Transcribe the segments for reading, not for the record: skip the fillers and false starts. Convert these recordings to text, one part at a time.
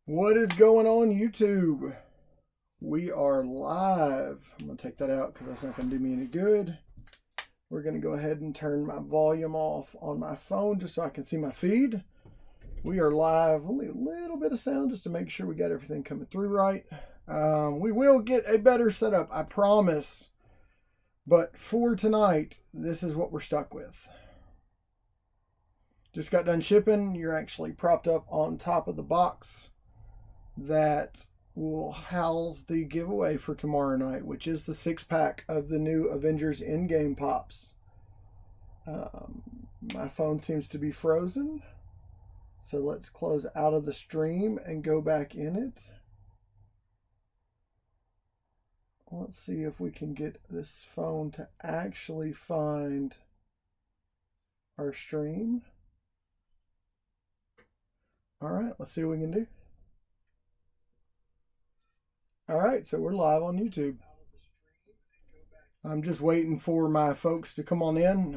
What is going on, YouTube? We are live. I'm going to take that out because that's not going to do me any good. We're going to go ahead and turn my volume off on my phone just so I can see my feed. We are live. Only a little bit of sound just to make sure we got everything coming through right. We will get a better setup, I promise. But for tonight, this is what we're stuck with. Just got done shipping. You're actually propped up on top of the box that will house the giveaway for tomorrow night, which is the 6-pack of the new Avengers Endgame Pops. My phone seems to be frozen, so let's close out of the stream and go back in it. Let's see if we can get this phone to actually find our stream. All right, let's see what we can do. All right, so we're live on YouTube. I'm just waiting for my folks to come on in.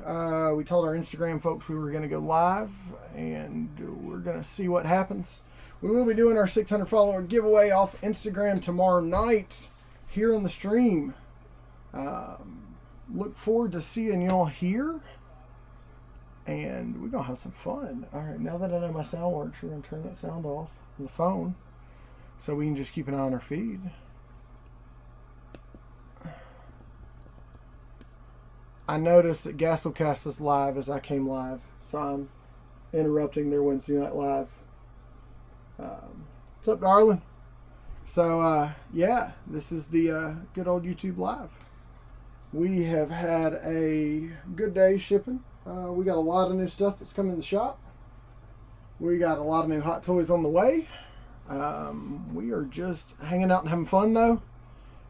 We told our Instagram folks we were going to go live, and we're going to see what happens. We will be doing our 600 follower giveaway off Instagram tomorrow night here on the stream. Look forward to seeing y'all here, and we're going to have some fun. All right, now that I know my sound works, we're going to turn that sound off on the phone so we can just keep an eye on our feed. I noticed that Gasolcast was live as I came live, so I'm interrupting their Wednesday night live. What's up, darling? So, yeah, this is the good old YouTube live. We have had a good day shipping. We got a lot of new stuff that's coming in the shop. We got a lot of new Hot Toys on the way. We are just hanging out and having fun, though.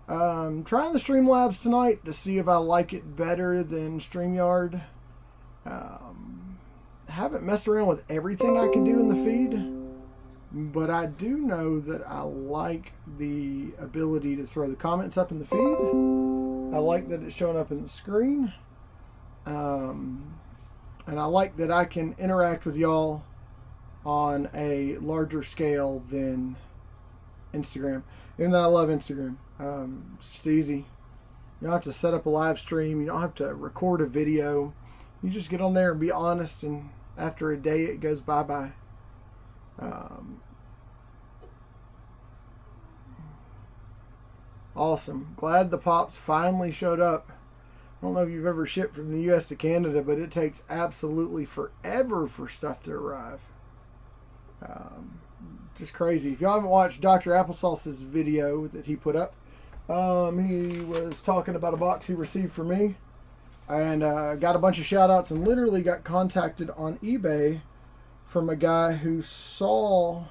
Trying the Streamlabs tonight to see if I like it better than StreamYard. Haven't messed around with everything I can do in the feed, but I do know that I like the ability to throw the comments up in the feed. I like that it's showing up in the screen. And I like that I can interact with y'all on a larger scale than Instagram. Even though I love Instagram. It's just easy. You don't have to set up a live stream. You don't have to record a video. You just get on there and be honest, and after a day it goes bye-bye. Awesome. Glad the Pops finally showed up. I don't know if you've ever shipped from the US to Canada, but it takes absolutely forever for stuff to arrive. Just crazy. If y'all haven't watched Dr. Applesauce's video that he put up, he was talking about a box he received from me, and got a bunch of shout outs, and literally got contacted on eBay from a guy who saw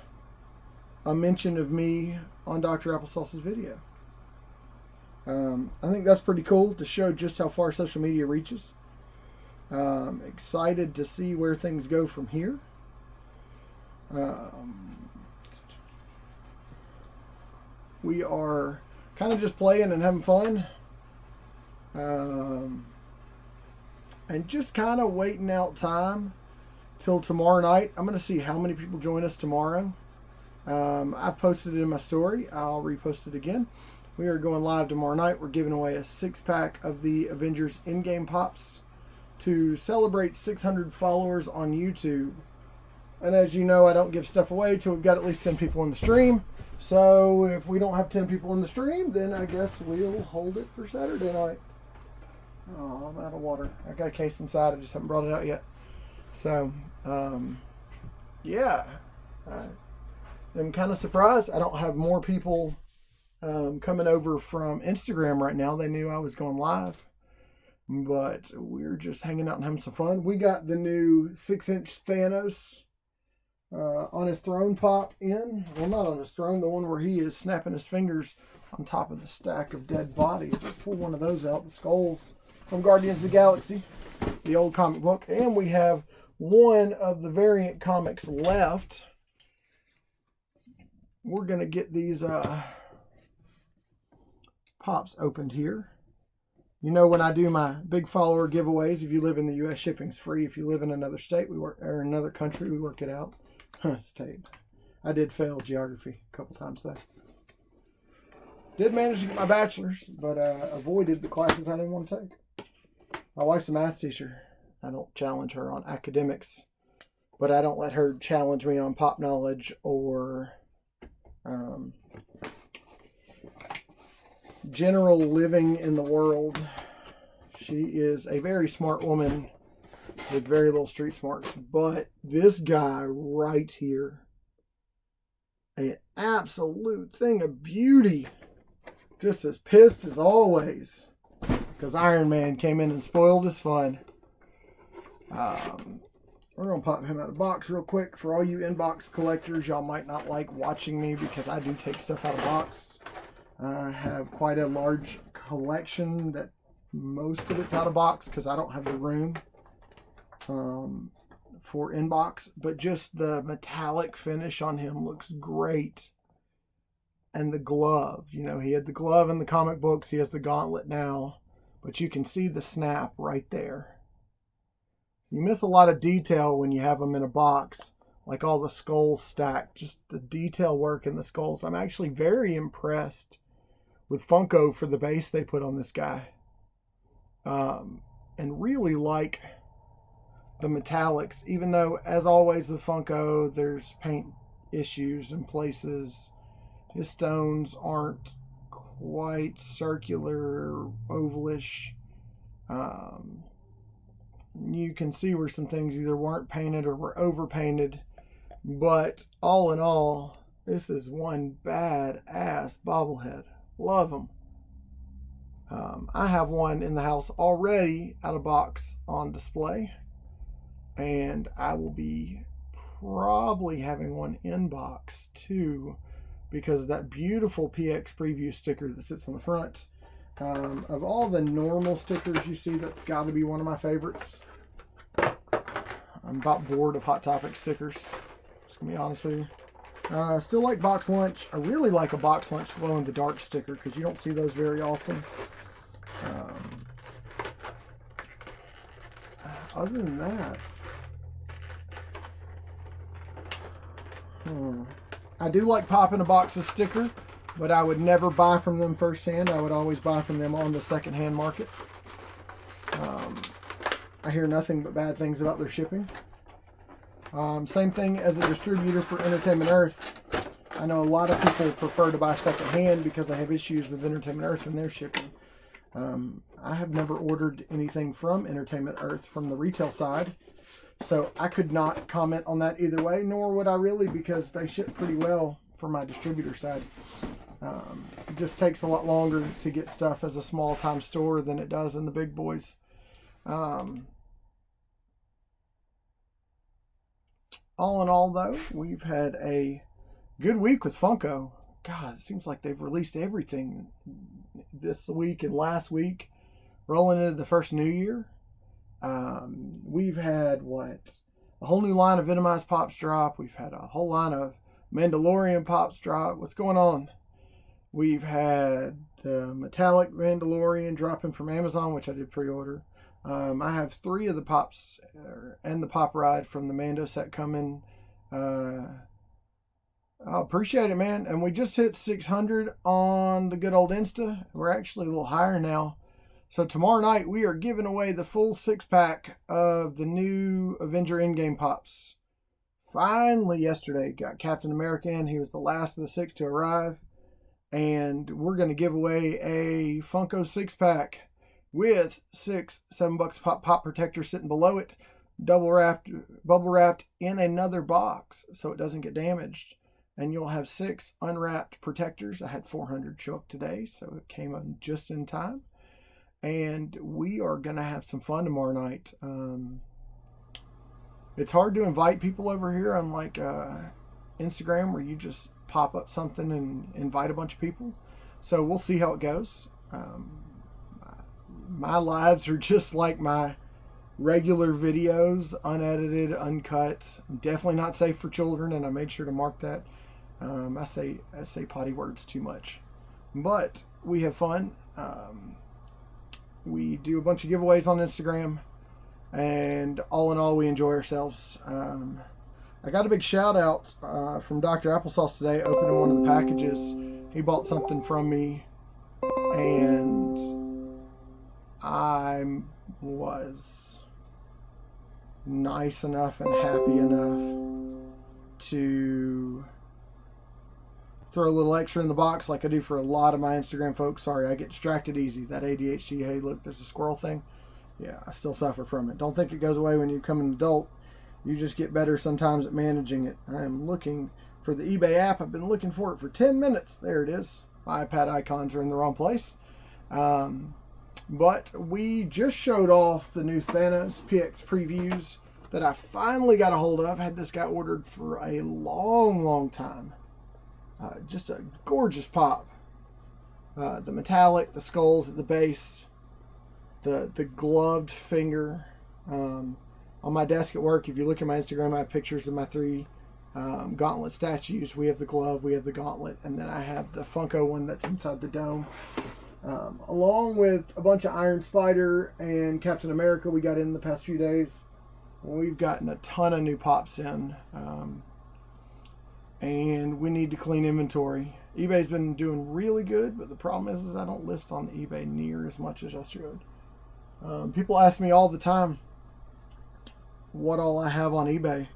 a mention of me on Dr. Applesauce's video. I think that's pretty cool to show just how far social media reaches. Excited to see where things go from here. We are kind of just playing and having fun. And just kind of waiting out time till tomorrow night. I'm going to see how many people join us tomorrow. I've posted it in my story. I'll repost it again. We are going live tomorrow night. We're giving away a 6-pack of the Avengers Endgame Pops to celebrate 600 followers on YouTube. And as you know, I don't give stuff away till we've got at least 10 people in the stream. So if we don't have 10 people in the stream, then I guess we'll hold it for Saturday night. Oh, I'm out of water. I got a case inside. I just haven't brought it out yet. So, yeah. I'm kind of surprised I don't have more people coming over from Instagram right now. They knew I was going live, but we're just hanging out and having some fun. We got the new 6-inch Thanos on his throne pop in. Well, not on his throne, the one where he is snapping his fingers on top of the stack of dead bodies. Let's pull one of those out, the skulls from Guardians of the Galaxy, the old comic book. And we have one of the variant comics left. We're going to get these pops opened here. You know, when I do my big follower giveaways, if you live in the U.S., shipping's free. If you live in another state, or another country, we work it out. State. I did fail geography a couple times though. Did manage to get my bachelor's, but avoided the classes I didn't want to take. My wife's a math teacher. I don't challenge her on academics, but I don't let her challenge me on pop knowledge or general living in the world. She is a very smart woman with very little street smarts, but this guy right here, an absolute thing of beauty. Just as pissed as always because Iron Man came in and spoiled his fun. We're going to pop him out of the box real quick. For all you inbox collectors, y'all might not like watching me because I do take stuff out of box. I have quite a large collection that most of it's out of box because I don't have the room for inbox. But just the metallic finish on him looks great. And the glove, you know, he had the glove in the comic books. He has the gauntlet now. But you can see the snap right there. You miss a lot of detail when you have them in a box, like all the skulls stacked, just the detail work in the skulls. I'm actually very impressed with Funko for the base they put on this guy. And really like the metallics, even though, as always with Funko, there's paint issues in places. His stones aren't quite circular, ovalish. You can see where some things either weren't painted or were overpainted. But all in all, this is one badass bobblehead. Love them. I have one in the house already out of box on display. And I will be probably having one in box too, because of that beautiful PX preview sticker that sits on the front. Of all the normal stickers you see, that's got to be one of my favorites. I'm about bored of Hot Topic stickers, just gonna be honest with you. I still like Box Lunch. I really like a Box Lunch glow in the dark sticker because you don't see those very often. Other than that, I do like popping a box of sticker, but I would never buy from them firsthand. I would always buy from them on the secondhand market. I hear nothing but bad things about their shipping. Same thing as a distributor for Entertainment Earth. I know a lot of people prefer to buy secondhand because I have issues with Entertainment Earth and their shipping. I have never ordered anything from Entertainment Earth from the retail side, so I could not comment on that either way, nor would I really, because they ship pretty well for my distributor side. It just takes a lot longer to get stuff as a small time store than it does in the big boys. All in all, though, we've had a good week with Funko. God, it seems like they've released everything this week and last week, rolling into the first new year. We've had, a whole new line of Venomized Pops drop. We've had a whole line of Mandalorian Pops drop. What's going on? We've had the Metallic Mandalorian dropping from Amazon, which I did pre-order. I have 3 of the Pops and the Pop Ride from the Mando set coming. I appreciate it, man. And we just hit 600 on the good old Insta. We're actually a little higher now. So tomorrow night we are giving away the full 6-pack of the new Avenger Endgame Pops. Finally, yesterday, got Captain America in. He was the last of the 6 to arrive. And we're going to give away a Funko 6-pack with 6 $7 pop protectors sitting below it, bubble wrapped in another box so it doesn't get damaged. and you'll have 6 unwrapped protectors. I had 400 show up today, so it came in just in time. And we are going to have some fun tomorrow night. It's hard to invite people over here on like Instagram, where you just pop up something and invite a bunch of people. So we'll see how it goes. My lives are just like my regular videos, unedited, uncut. Definitely not safe for children, and I made sure to mark that. I say potty words too much, but we have fun. We do a bunch of giveaways on Instagram, and all in all, we enjoy ourselves. I got a big shout out from Dr. Applesauce today, opening one of the packages. He bought something from me, and I was nice enough and happy enough to throw a little extra in the box like I do for a lot of my Instagram folks. Sorry, I get distracted easy. That ADHD, hey, look, there's a squirrel thing. Yeah, I still suffer from it. Don't think it goes away when you become an adult. You just get better sometimes at managing it. I am looking for the eBay app. I've been looking for it for 10 minutes. There it is. My iPad icons are in the wrong place. But we just showed off the new Thanos PX previews that I finally got a hold of. I had this guy ordered for a long time. Just a gorgeous pop. The metallic, the skulls at the base, the gloved finger. On my desk at work, if you look at my Instagram, I have pictures of my 3 gauntlet statues. We have the glove, we have the gauntlet, and then I have the Funko one that's inside the dome. Along with a bunch of Iron Spider and Captain America we got in the past few days. We've gotten a ton of new pops in. And we need to clean inventory. eBay's been doing really good, but the problem is I don't list on eBay near as much as I should. People ask me all the time what all I have on eBay.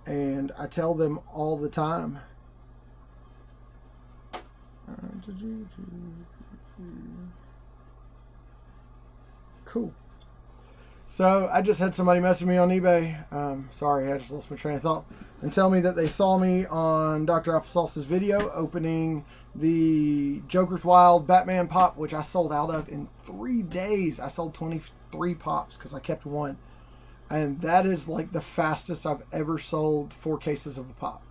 And I tell them all the time. Cool. So I just had somebody message me on eBay. Sorry, I just lost my train of thought. And tell me that they saw me on Dr. Applesauce's video opening the Joker's Wild Batman pop, which I sold out of in 3 days. I sold 23 pops because I kept one. And that is like the fastest I've ever sold 4 cases of a pop.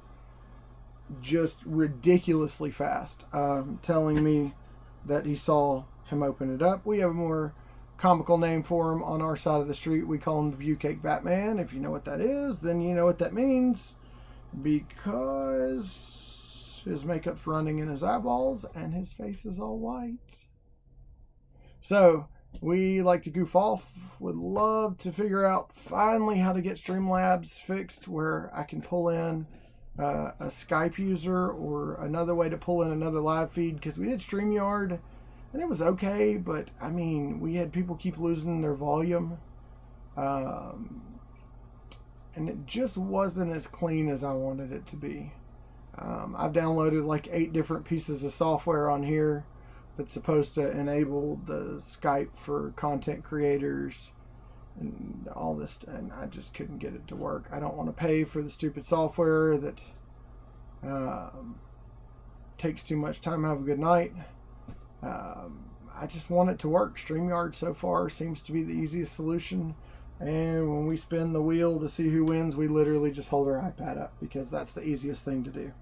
Just ridiculously fast. Telling me that he saw him open it up. We have a more comical name for him on our side of the street. We call him the Viewcake Batman. If you know what that is, then you know what that means, because his makeup's running in his eyeballs and his face is all white. So we like to goof off. Would love to figure out finally how to get Streamlabs fixed where I can pull in a Skype user or another way to pull in another live feed, because we did StreamYard and it was okay, but I mean, we had people keep losing their volume, and it just wasn't as clean as I wanted it to be. I've downloaded like 8 different pieces of software on here that's supposed to enable the Skype for content creators and all this, and I just couldn't get it to work. I don't want to pay for the stupid software that takes too much time. Have a good night. I just want it to work. StreamYard so far seems to be the easiest solution. And when we spin the wheel to see who wins, we literally just hold our iPad up because that's the easiest thing to do.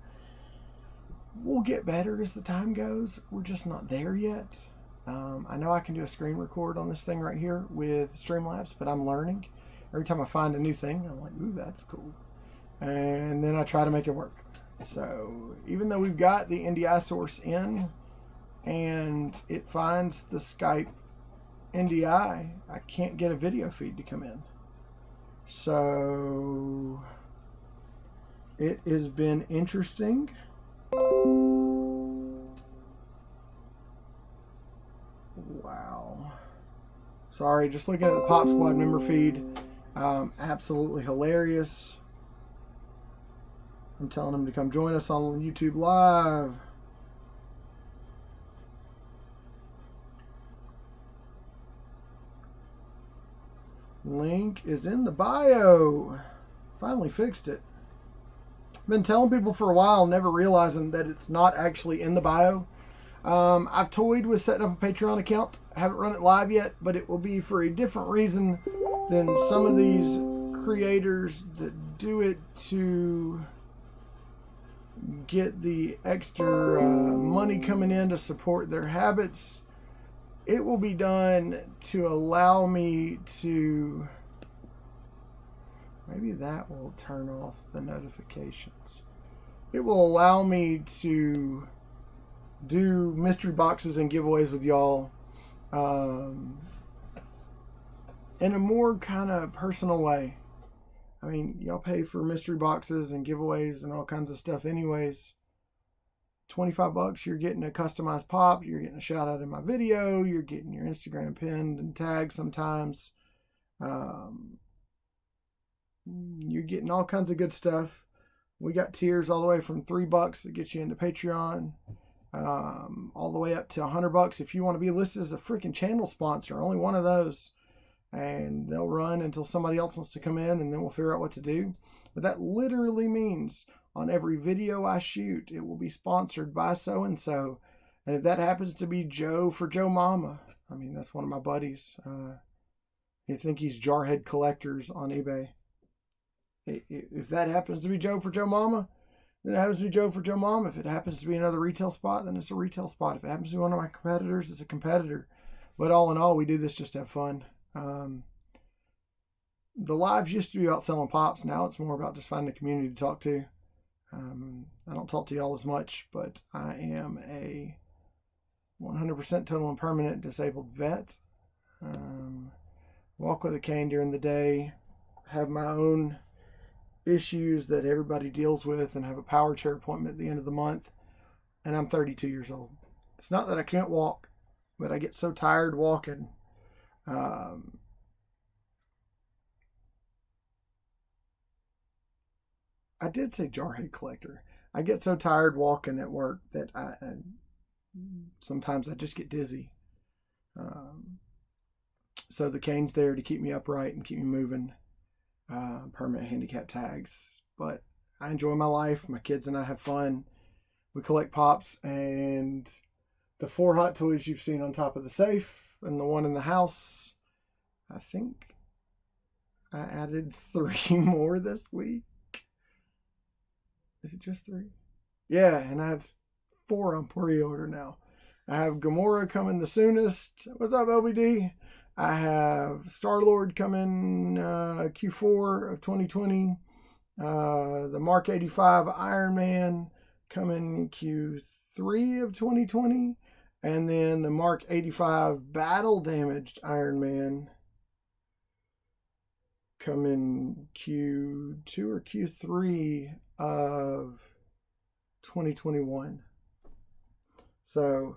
We'll get better as the time goes. We're just not there yet. I know I can do a screen record on this thing right here with Streamlabs, but I'm learning. Every time I find a new thing, I'm like, ooh, that's cool. And then I try to make it work. So even though we've got the NDI source in and it finds the Skype NDI, I can't get a video feed to come in. So it has been interesting. Wow. Sorry, just looking at the Pop Squad member feed. Absolutely hilarious. I'm telling them to come join us on YouTube Live. Link is in the bio. Finally fixed it. been telling people for a while, never realizing that it's not actually in the bio. I've toyed with setting up a Patreon account. I haven't run it live yet, but it will be for a different reason than some of these creators that do it to get the extra money coming in to support their habits. It will be done to allow me to... Maybe that will turn off the notifications. It will allow me to do mystery boxes and giveaways with y'all in a more kind of personal way. I mean, y'all pay for mystery boxes and giveaways and all kinds of stuff anyways. $25, you're getting a customized pop, you're getting a shout out in my video, you're getting your Instagram pinned and tagged sometimes. You're getting all kinds of good stuff. We got tiers all the way from $3 that get you into Patreon, all the way up to $100 if you want to be listed as a freaking channel sponsor. Only one of those, and they'll run until somebody else wants to come in, and then we'll figure out what to do. But that literally means on every video I shoot, it will be sponsored by so and so. And if that happens to be Joe for Joe Mama, I mean, that's one of my buddies. You think he's Jarhead Collectors on eBay. If that happens to be Joe for Joe Mama, then it happens to be Joe for Joe Mama. If it happens to be another retail spot, then it's a retail spot. If it happens to be one of my competitors, it's a competitor. But all in all, we do this just to have fun. The lives used to be about selling pops. Now it's more about just finding a community to talk to. I don't talk to y'all as much, but I am a 100% total and permanent disabled vet. Walk with a cane during the day. Have my own issues that everybody deals with, and have a power chair appointment at the end of the month. And I'm 32 years old. It's not that I can't walk, but I get so tired walking. I did say Jarhead Collector. I get so tired walking at work that sometimes I just get dizzy. So the cane's there to keep me upright and keep me moving. Permanent handicap tags. But I enjoy my life. My kids and I have fun. We collect pops, and the 4 Hot Toys you've seen on top of the safe and the one in the house, I think I added 3 more this week. Is it just 3? Yeah, and I have 4 on pre-order now. I have Gamora coming the soonest. What's up, LBD? I have Star-Lord coming Q4 of 2020. The Mark 85 Iron Man coming Q3 of 2020. And then the Mark 85 Battle Damaged Iron Man coming Q2 or Q3 of 2021. So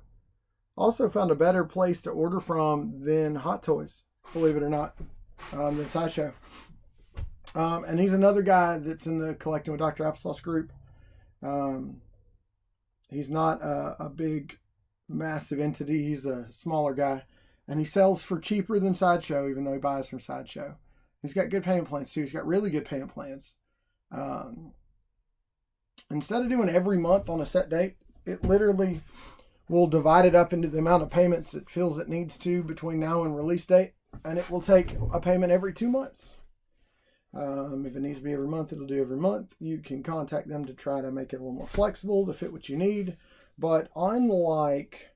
also found a better place to order from than Hot Toys, believe it or not, than Sideshow. And he's another guy that's in the Collecting with Dr. Applesauce group. He's not a big, massive entity. He's a smaller guy. And he sells for cheaper than Sideshow, even though he buys from Sideshow. He's got good payment plans, too. He's got really good payment plans. Instead of doing every month on a set date, it literally will divide it up into the amount of payments it feels it needs to between now and release date. And it will take a payment every 2 months. If it needs to be every month, it'll do every month. You can contact them to try to make it a little more flexible to fit what you need. But unlike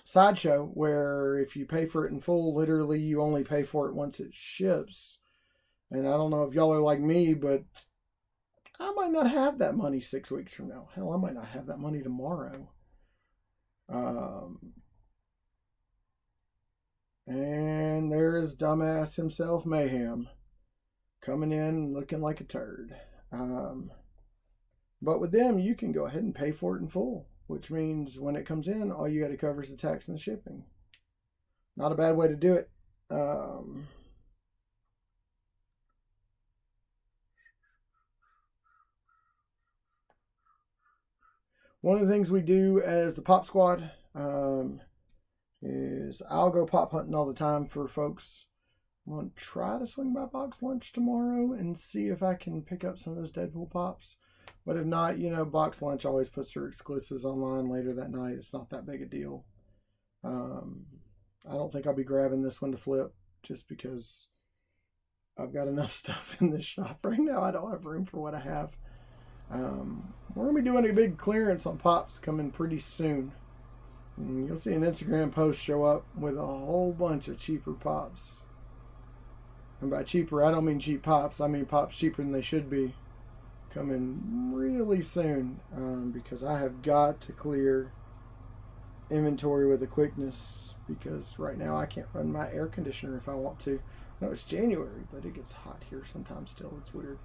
Sideshow, where if you pay for it in full, literally you only pay for it once it ships. And I don't know if y'all are like me, but I might not have that money 6 weeks from now. Hell, I might not have that money tomorrow. And there is dumbass himself, Mayhem, coming in looking like a turd. But with them, you can go ahead and pay for it in full, which means when it comes in, all you got to cover is the tax and the shipping. Not a bad way to do it. One of the things we do as the Pop Squad is I'll go pop hunting all the time for folks. I'm going to try to swing by Box Lunch tomorrow and see if I can pick up some of those Deadpool pops. But if not, you know, Box Lunch always puts their exclusives online later that night. It's not that big a deal. I don't think I'll be grabbing this one to flip just because I've got enough stuff in this shop right now. I don't have room for what I have. We're going to be doing a big clearance on pops coming pretty soon. And you'll see an Instagram post show up with a whole bunch of cheaper pops. And by cheaper, I don't mean cheap pops. I mean pops cheaper than they should be. Coming really soon. Because I have got to clear inventory with a quickness. Because right now I can't run my air conditioner if I want to. I know it's January, but it gets hot here sometimes still. It's weird.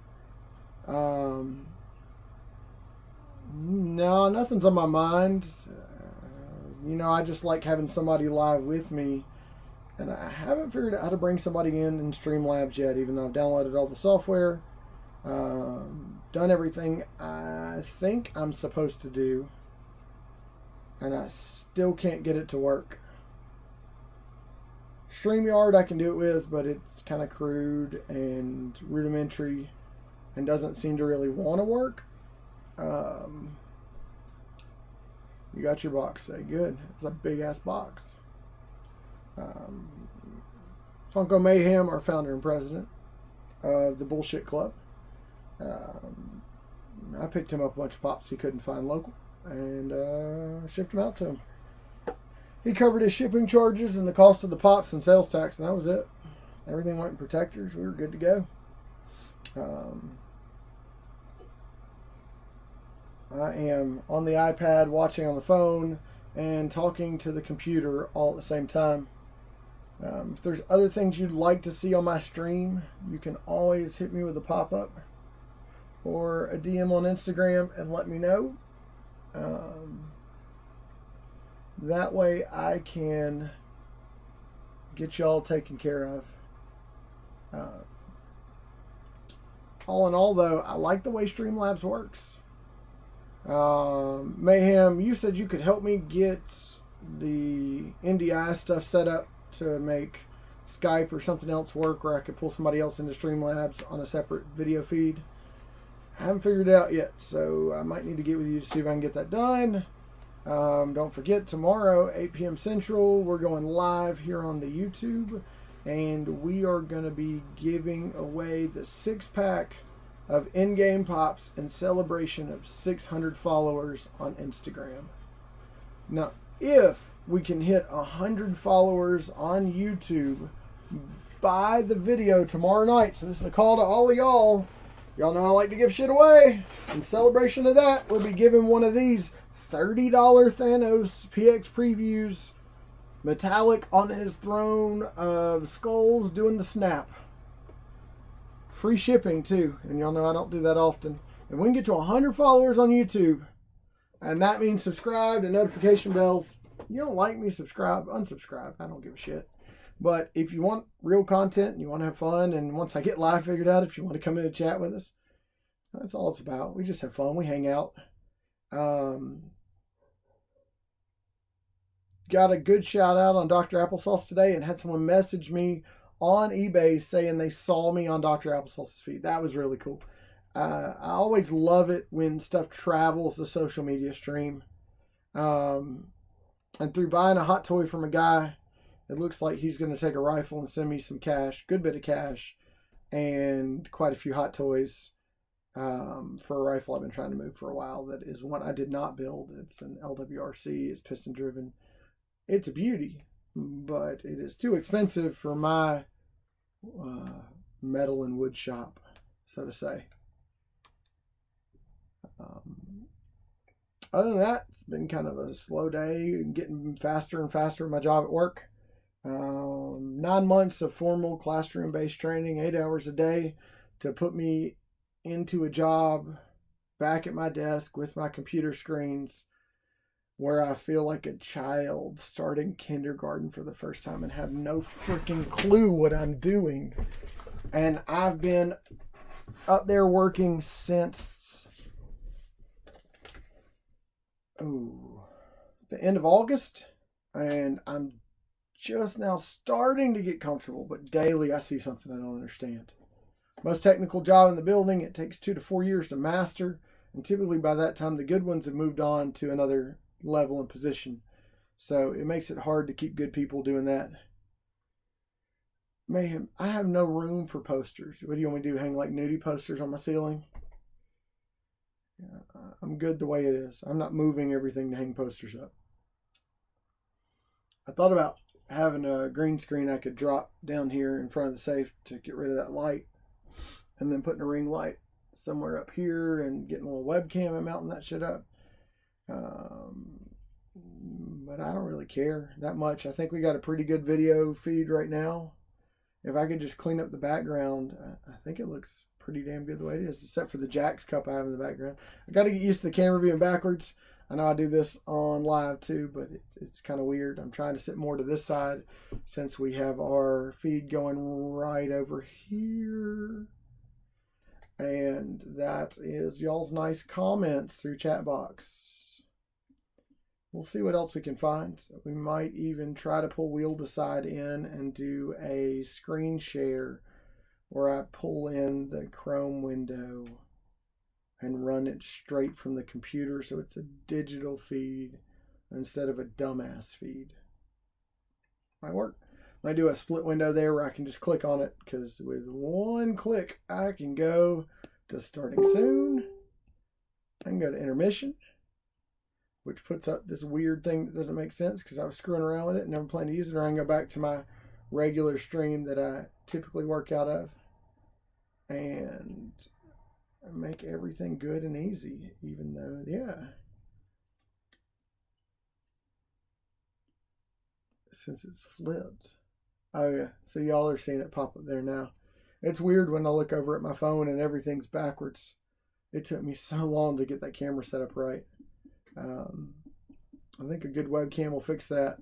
No, nothing's on my mind. You know, I just like having somebody live with me. And I haven't figured out how to bring somebody in Streamlabs yet, even though I've downloaded all the software. Done everything I think I'm supposed to do. And I still can't get it to work. StreamYard I can do it with, but it's kind of crude and rudimentary and doesn't seem to really want to work. You got your box, say good. It's a big ass box. Funko Mayhem, our founder and president of the Bullshit Club. I picked him up a bunch of pops he couldn't find local and shipped them out to him. He covered his shipping charges and the cost of the pops and sales tax, and that was it. Everything went in protectors. We were good to go. I am on the iPad, watching on the phone, and talking to the computer all at the same time. If there's other things you'd like to see on my stream, you can always hit me with a pop-up or a DM on Instagram and let me know. That way I can get y'all taken care of. All in all, though, I like the way Streamlabs works. Mayhem, you said you could help me get the NDI stuff set up to make Skype or something else work where I could pull somebody else into Streamlabs on a separate video feed. I haven't figured it out yet, so I might need to get with you to see if I can get that done. Don't forget, tomorrow, 8 p.m. Central, we're going live here on the YouTube, and we are going to be giving away the 6-pack of in-game pops in celebration of 600 followers on Instagram. Now, if we can hit 100 followers on YouTube by the video tomorrow night, so this is a call to all of y'all. Y'all know I like to give shit away. In celebration of that, we'll be giving one of these $30 Thanos PX previews, metallic on his throne of skulls doing the snap. Free shipping too, and y'all know I don't do that often. If we can get to 100 followers on YouTube, and that means subscribe and notification bells. You don't like me, subscribe, unsubscribe. I don't give a shit. But if you want real content and you want to have fun, and once I get live figured out, if you want to come in and chat with us, that's all it's about. We just have fun. We hang out. Got a good shout out on Dr. Applesauce today and had someone message me on eBay saying they saw me on Dr. Applesauce's feed. That was really cool. I always love it when stuff travels the social media stream. And through buying a hot toy from a guy, it looks like he's going to take a rifle and send me some cash, good bit of cash, and quite a few hot toys for a rifle I've been trying to move for a while. That is one I did not build. It's an LWRC. It's piston driven. It's a beauty, but it is too expensive for my metal and wood shop, so to say. Other than that, it's been kind of a slow day, getting faster and faster in my job at work. 9 months of formal classroom-based training, 8 hours a day to put me into a job back at my desk with my computer screens where I feel like a child starting kindergarten for the first time and have no freaking clue what I'm doing. And I've been up there working since the end of August, and I'm just now starting to get comfortable, but daily I see something I don't understand. Most technical job in the building, it takes 2 to 4 years to master, and typically by that time the good ones have moved on to another level and position. So it makes it hard to keep good people doing that. Mayhem, I have no room for posters. What do you want me to do, hang like nudie posters on my ceiling? I'm good the way it is. I'm not moving everything to hang posters up. I thought about having a green screen I could drop down here in front of the safe to get rid of that light, and then putting a ring light somewhere up here and getting a little webcam and mounting that shit up. But I don't really care that much. I think we got a pretty good video feed right now. If I could just clean up the background, I think it looks pretty damn good the way it is, except for the Jack's cup I have in the background. I got to get used to the camera being backwards. I know I do this on live too, but it's kind of weird. I'm trying to sit more to this side since we have our feed going right over here. And that is y'all's nice comments through chat box. We'll see what else we can find. We might even try to pull Wheel Decide in and do a screen share where I pull in the Chrome window and run it straight from the computer so it's a digital feed instead of a dumbass feed. Might work. Might do a split window there where I can just click on it, because with one click I can go to starting soon. I can go to intermission, which puts up this weird thing that doesn't make sense because I was screwing around with it and never planned to use it. Or I can go back to my regular stream that I typically work out of and make everything good and easy, even though, yeah. Since it's flipped. Oh yeah, so y'all are seeing it pop up there now. It's weird when I look over at my phone and everything's backwards. It took me so long to get that camera set up right. I think a good webcam will fix that.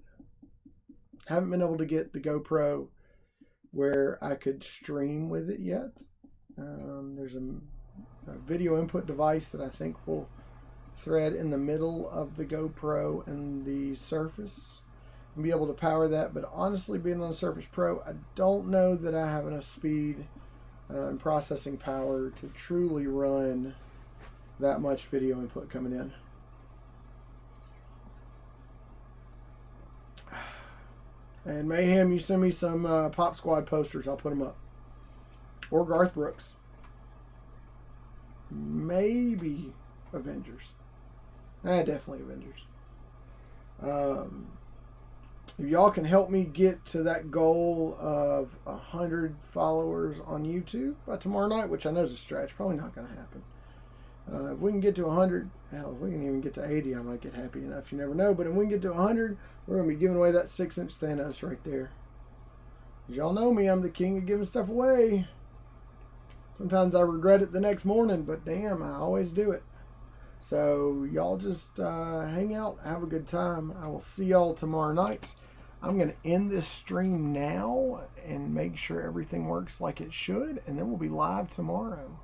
Haven't been able to get the GoPro where I could stream with it yet. There's a video input device that I think will thread in the middle of the GoPro and the Surface and be able to power that. But honestly, being on the Surface Pro, I don't know that I have enough speed and processing power to truly run that much video input coming in. And Mayhem, you send me some Pop Squad posters, I'll put them up. Or Garth Brooks. Maybe Avengers. Definitely Avengers. If y'all can help me get to that goal of 100 followers on YouTube by tomorrow night, which I know is a stretch, probably not going to happen. If we can get to 100, hell, if we can even get to 80, I might get happy enough. You never know. But if we can get to 100, we're going to be giving away that 6-inch Thanos right there. As y'all know me, I'm the king of giving stuff away. Sometimes I regret it the next morning, but damn, I always do it. So y'all just hang out, have a good time. I will see y'all tomorrow night. I'm going to end this stream now and make sure everything works like it should, and then we'll be live tomorrow.